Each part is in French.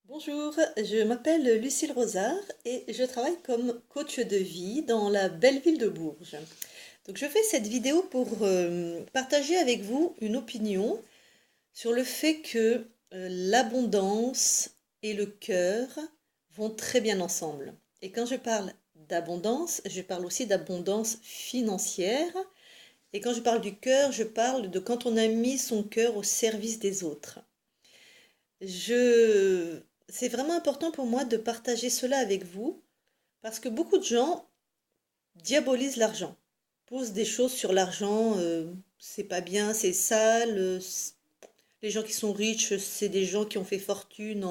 Bonjour, je m'appelle Lucille Rosard et je travaille comme coach de vie dans la belle ville de Bourges. Donc je fais cette vidéo pour partager avec vous une opinion sur le fait que l'abondance et le cœur vont très bien ensemble. Et quand je parle d'abondance, je parle aussi d'abondance financière. Et quand je parle du cœur, je parle de quand on a mis son cœur au service des autres. Je... C'est vraiment important pour moi de partager cela avec vous parce que beaucoup de gens diabolisent l'argent, posent des choses sur l'argent, c'est pas bien, c'est sale. Les gens qui sont riches, c'est des gens qui ont fait fortune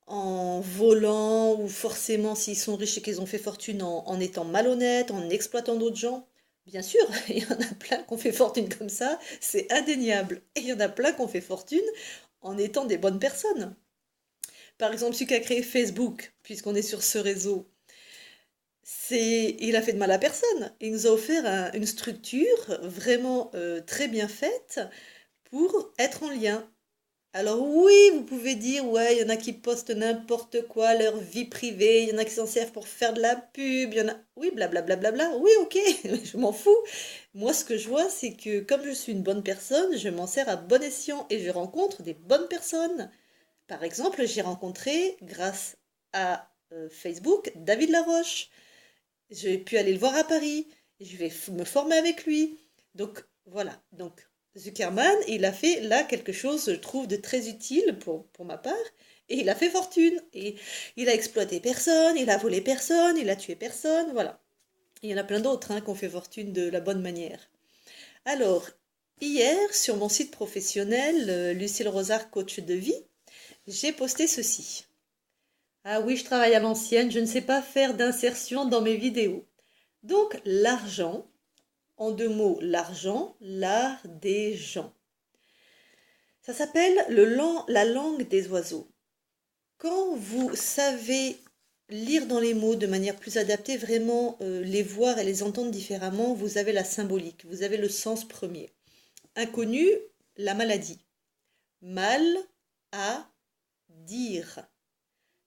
en volant ou forcément s'ils sont riches, c'est qu'ils ont fait fortune en étant malhonnêtes, en exploitant d'autres gens. Bien sûr, il y en a plein qui ont fait fortune comme ça, c'est indéniable. Et il y en a plein qui ont fait fortune en étant des bonnes personnes. Par exemple, celui qui a créé Facebook, puisqu'on est sur ce réseau, il a fait de mal à personne. Il nous a offert une structure vraiment très bien faite pour être en lien. Alors oui, vous pouvez dire, ouais, il y en a qui postent n'importe quoi, leur vie privée, il y en a qui s'en servent pour faire de la pub, il y en a... Oui, blablabla, oui, ok, je m'en fous. Moi, ce que je vois, c'est que comme je suis une bonne personne, je m'en sers à bon escient et je rencontre des bonnes personnes. Par exemple, j'ai rencontré, grâce à Facebook, David Laroche. J'ai pu aller le voir à Paris. Je vais me former avec lui. Donc, voilà. Donc, Zuckerman, il a fait là quelque chose, je trouve, de très utile pour ma part. Et il a fait fortune. Et il a exploité personne, il a volé personne, il a tué personne. Voilà. Il y en a plein d'autres qui ont fait fortune de la bonne manière. Alors, hier, sur mon site professionnel, Lucille Rosard, coach de vie, j'ai posté ceci. Ah oui, je travaille à l'ancienne, je ne sais pas faire d'insertion dans mes vidéos. Donc, l'argent, en deux mots, l'argent, l'art des gens. Ça s'appelle la langue des oiseaux. Quand vous savez lire dans les mots de manière plus adaptée, vraiment les voir et les entendre différemment, vous avez la symbolique, vous avez le sens premier. Inconnu, la maladie. Mal à dire.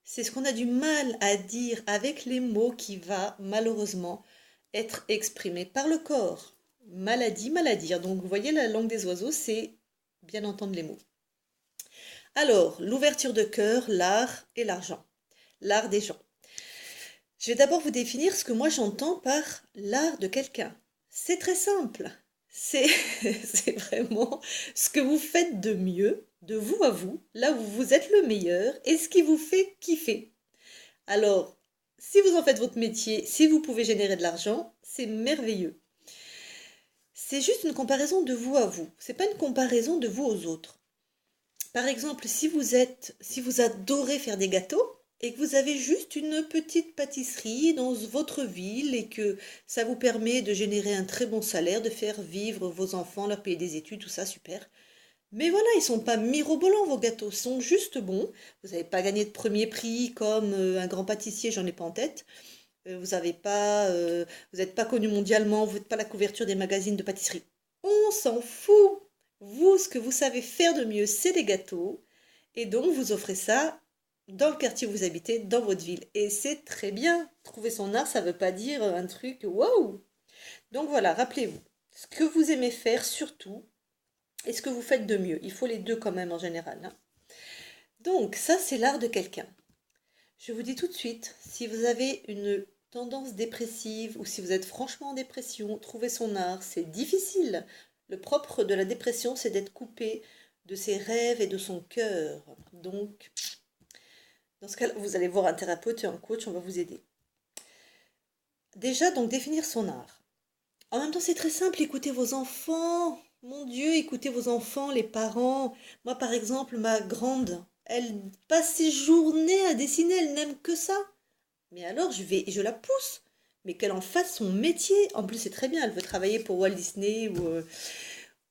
C'est ce qu'on a du mal à dire avec les mots qui va malheureusement être exprimé par le corps. Maladie, maladie. Donc vous voyez, la langue des oiseaux, c'est bien entendre les mots. Alors, l'ouverture de cœur, l'art et l'argent. L'art des gens. Je vais d'abord vous définir ce que moi j'entends par l'art de quelqu'un. C'est très simple. C'est c'est vraiment ce que vous faites de mieux, de vous à vous, là où vous êtes le meilleur et ce qui vous fait kiffer. Alors, si vous en faites votre métier, si vous pouvez générer de l'argent, c'est merveilleux. C'est juste une comparaison de vous à vous. C'est pas une comparaison de vous aux autres. Par exemple, si vous adorez faire des gâteaux et que vous avez juste une petite pâtisserie dans votre ville et que ça vous permet de générer un très bon salaire, de faire vivre vos enfants, leur payer des études, tout ça, super. Mais voilà, ils sont pas mirobolants vos gâteaux, ils sont juste bons. Vous n'avez pas gagné de premier prix comme un grand pâtissier, j'en ai pas en tête. Vous n'êtes pas connu mondialement, vous n'êtes pas la couverture des magazines de pâtisserie. On s'en fout. Vous, ce que vous savez faire de mieux, c'est les gâteaux. Et donc, vous offrez ça dans le quartier où vous habitez, dans votre ville. Et c'est très bien. Trouver son art, ça ne veut pas dire un truc waouh. Donc voilà, rappelez-vous, ce que vous aimez faire surtout, et ce que vous faites de mieux. Il faut les deux quand même en général, hein. Donc, ça, c'est l'art de quelqu'un. Je vous dis tout de suite, si vous avez une tendance dépressive ou si vous êtes franchement en dépression, trouver son art, c'est difficile. Le propre de la dépression, c'est d'être coupé de ses rêves et de son cœur. Donc, dans ce cas, vous allez voir un thérapeute et un coach, on va vous aider. Déjà, donc, définir son art. En même temps, c'est très simple, écoutez vos enfants. Mon Dieu, écoutez vos enfants, les parents. Moi, par exemple, ma grande, elle passe ses journées à dessiner, elle n'aime que ça. Mais alors, je la pousse. Mais qu'elle en fasse son métier. En plus, c'est très bien, elle veut travailler pour Walt Disney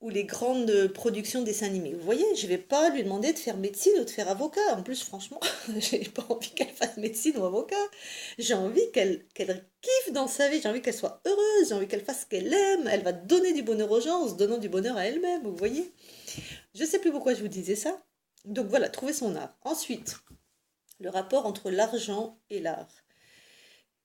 ou les grandes productions de dessins animés. Vous voyez, je vais pas lui demander de faire médecine ou de faire avocat. En plus, franchement, j'ai pas envie qu'elle fasse médecine ou avocat. J'ai envie qu'elle kiffe dans sa vie, j'ai envie qu'elle soit heureuse, j'ai envie qu'elle fasse ce qu'elle aime. Elle va donner du bonheur aux gens en se donnant du bonheur à elle-même, vous voyez. Je sais plus pourquoi je vous disais ça. Donc voilà, trouver son art. Ensuite, le rapport entre l'argent et l'art.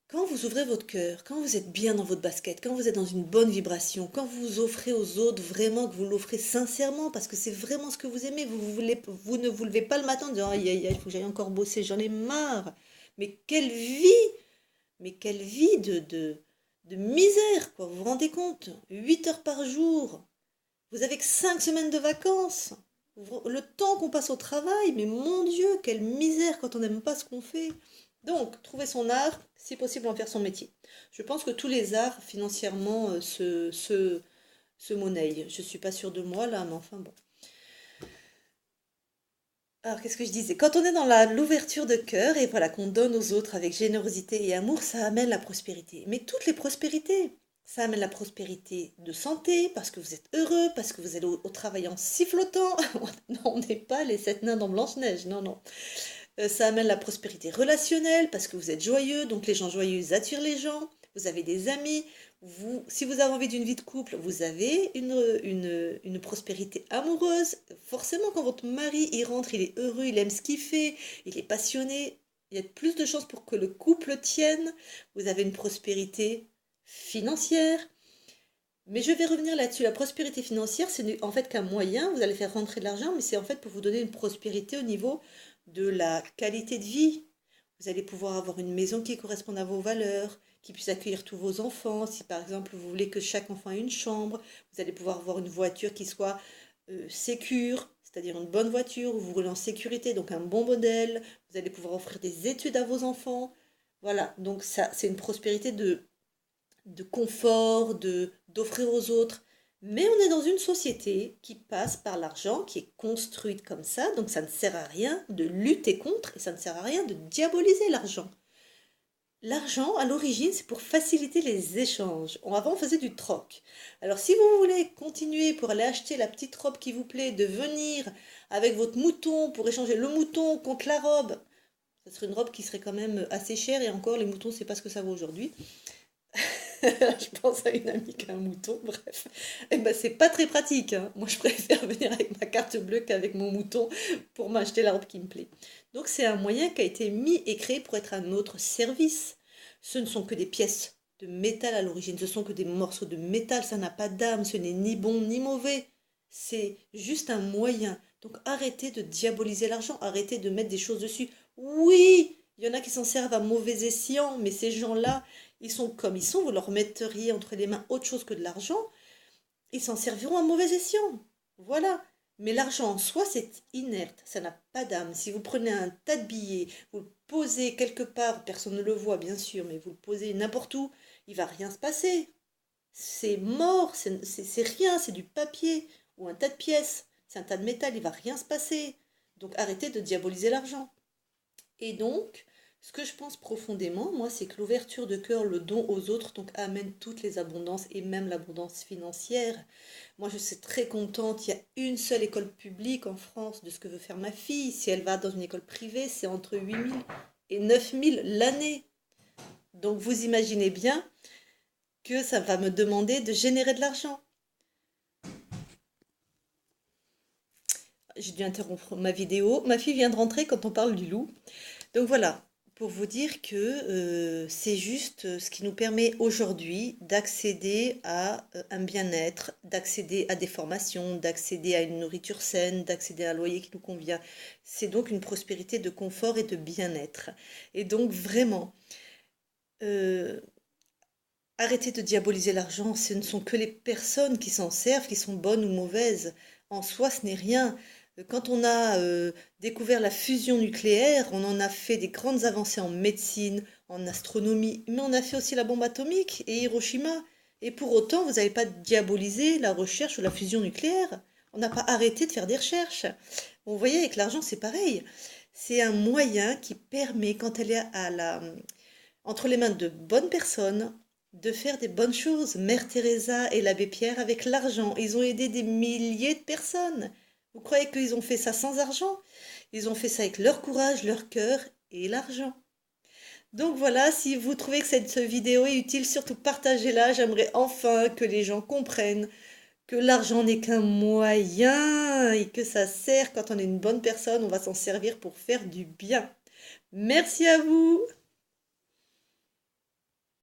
Quand vous ouvrez votre cœur, quand vous êtes bien dans votre basket, quand vous êtes dans une bonne vibration, quand vous offrez aux autres vraiment, que vous l'offrez sincèrement, parce que c'est vraiment ce que vous aimez, vous ne vous levez pas le matin en disant aïe aïe aïe, il faut que j'aille encore bosser, j'en ai marre. Mais quelle vie! Mais quelle vie de misère, quoi. Vous vous rendez compte? 8 heures par jour. Vous avez que 5 semaines de vacances. Le temps qu'on passe au travail, mais mon Dieu, quelle misère quand on n'aime pas ce qu'on fait. Donc, trouver son art, si possible en faire son métier. Je pense que tous les arts, financièrement, se monnaient. Je suis pas sûre de moi là, mais enfin bon. Alors, qu'est-ce que je disais? Quand on est dans l'ouverture de cœur et voilà, qu'on donne aux autres avec générosité et amour, ça amène la prospérité. Mais toutes les prospérités. Ça amène la prospérité de santé, parce que vous êtes heureux, parce que vous allez au travail en sifflotant. Non, on n'est pas les sept nains dans Blanche-Neige, non, non. Ça amène la prospérité relationnelle parce que vous êtes joyeux, donc les gens joyeux attirent les gens. Vous avez des amis. Si vous avez envie d'une vie de couple, vous avez une prospérité amoureuse. Forcément, quand votre mari y rentre, il est heureux, il aime ce qu'il fait, il est passionné. Il y a plus de chances pour que le couple tienne. Vous avez une prospérité financière. Mais je vais revenir là-dessus. La prospérité financière, c'est en fait qu'un moyen, vous allez faire rentrer de l'argent, mais c'est en fait pour vous donner une prospérité au niveau de la qualité de vie. Vous allez pouvoir avoir une maison qui corresponde à vos valeurs, qui puisse accueillir tous vos enfants. Si par exemple vous voulez que chaque enfant ait une chambre, vous allez pouvoir avoir une voiture qui soit sécure, c'est-à-dire une bonne voiture où vous roulez en sécurité, donc un bon modèle. Vous allez pouvoir offrir des études à vos enfants. Voilà, donc ça, c'est une prospérité de confort, d'offrir aux autres. Mais on est dans une société qui passe par l'argent, qui est construite comme ça, donc ça ne sert à rien de lutter contre et ça ne sert à rien de diaboliser l'argent. L'argent, à l'origine, c'est pour faciliter les échanges. Avant, on faisait du troc. Alors, si vous voulez continuer pour aller acheter la petite robe qui vous plaît, de venir avec votre mouton pour échanger le mouton contre la robe, ça serait une robe qui serait quand même assez chère et encore, les moutons, c'est pas ce que ça vaut aujourd'hui. Je pense à une amie qui a un mouton, bref. Et ben c'est pas très pratique, hein. Moi je préfère venir avec ma carte bleue qu'avec mon mouton pour m'acheter la robe qui me plaît. Donc c'est un moyen qui a été mis et créé pour être à notre service. Ce ne sont que des pièces de métal à l'origine, ce sont que des morceaux de métal, ça n'a pas d'âme, ce n'est ni bon ni mauvais. C'est juste un moyen. Donc arrêtez de diaboliser l'argent, arrêtez de mettre des choses dessus. Oui, il y en a qui s'en servent à mauvais escient, mais ces gens-là, ils sont comme ils sont, vous leur metteriez entre les mains autre chose que de l'argent, ils s'en serviront à mauvais escient. Voilà. Mais l'argent en soi, c'est inerte, ça n'a pas d'âme. Si vous prenez un tas de billets, vous le posez quelque part, personne ne le voit bien sûr, mais vous le posez n'importe où, il va rien se passer. C'est mort, c'est rien, c'est du papier ou un tas de pièces, c'est un tas de métal, il va rien se passer. Donc arrêtez de diaboliser l'argent. Et donc, ce que je pense profondément, moi, c'est que l'ouverture de cœur, le don aux autres, donc amène toutes les abondances et même l'abondance financière. Moi, je suis très contente. Il y a une seule école publique en France de ce que veut faire ma fille. Si elle va dans une école privée, c'est entre 8 000 et 9 000 l'année. Donc, vous imaginez bien que ça va me demander de générer de l'argent. J'ai dû interrompre ma vidéo. Ma fille vient de rentrer quand on parle du loup. Donc voilà, pour vous dire que c'est juste ce qui nous permet aujourd'hui d'accéder à un bien-être, d'accéder à des formations, d'accéder à une nourriture saine, d'accéder à un loyer qui nous convient. C'est donc une prospérité de confort et de bien-être. Et donc vraiment, euh, arrêtez de diaboliser l'argent, ce ne sont que les personnes qui s'en servent, qui sont bonnes ou mauvaises. En soi, ce n'est rien. Quand on a découvert la fusion nucléaire, on en a fait des grandes avancées en médecine, en astronomie, mais on a fait aussi la bombe atomique et Hiroshima. Et pour autant, vous n'avez pas diabolisé la recherche ou la fusion nucléaire. On n'a pas arrêté de faire des recherches. Vous voyez, avec l'argent, c'est pareil. C'est un moyen qui permet, quand elle est entre les mains de bonnes personnes, de faire des bonnes choses. Mère Teresa et l'abbé Pierre avec l'argent, ils ont aidé des milliers de personnes. Vous croyez qu'ils ont fait ça sans argent? Ils ont fait ça avec leur courage, leur cœur et l'argent. Donc voilà, si vous trouvez que cette vidéo est utile, surtout partagez-la. J'aimerais enfin que les gens comprennent que l'argent n'est qu'un moyen et que ça sert quand on est une bonne personne, on va s'en servir pour faire du bien. Merci à vous.